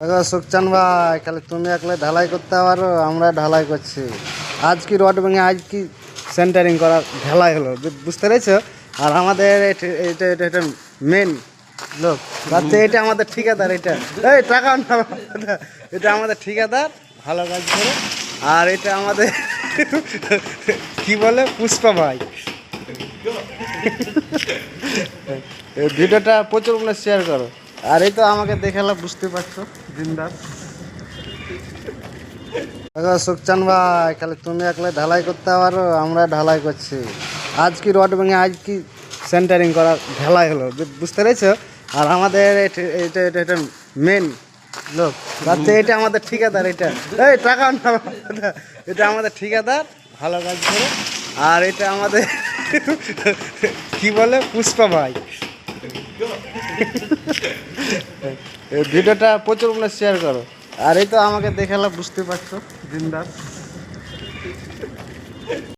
দেখো সুখচান ভাই, খালি তুমি একলা ঢালাই করতে পারো, আমরা ঢালাই করছি। আজ কি রড ভেঙে আজ কি সেন্টারিং করা ঢালাই হলো, বুঝতে পেরেছো? আর আমাদের এটা মেন লোক ভাবছে এটা আমাদের ঠিকাদার, এটা এই টাকা না, এটা আমাদের ঠিকাদার, ভালো কাজ করে। আর এটা আমাদের কি বলে পুষ্পা ভাই। এই ভিডিওটা প্রচুর মানে শেয়ার করো। আর এই তো আমাকে দেখালে বুঝতে পারছো দিনদার। দেখো সুখচান ভাই, খালি তুমি একলা ঢালাই করতে পারো, আমরা ঢালাই করছি। আজ কি রড ভেঙে আজ কি সেন্টারিং করা ঢালাই হলো, বুঝতে পেরেছো? আর আমাদের এটা মেন লোক ভাবছে এটা আমাদের ঠিকাদার, এটা এই টাকা না, এটা আমাদের ঠিকাদার, ভালো কাজ করে। আর এটা আমাদের কি বলে পুষ্পা ভাই। এই ভিডিওটা প্রচুর মানে শেয়ার করো। আর এই তো আমাকে দেখালে বুঝতে পারছো দিনদার।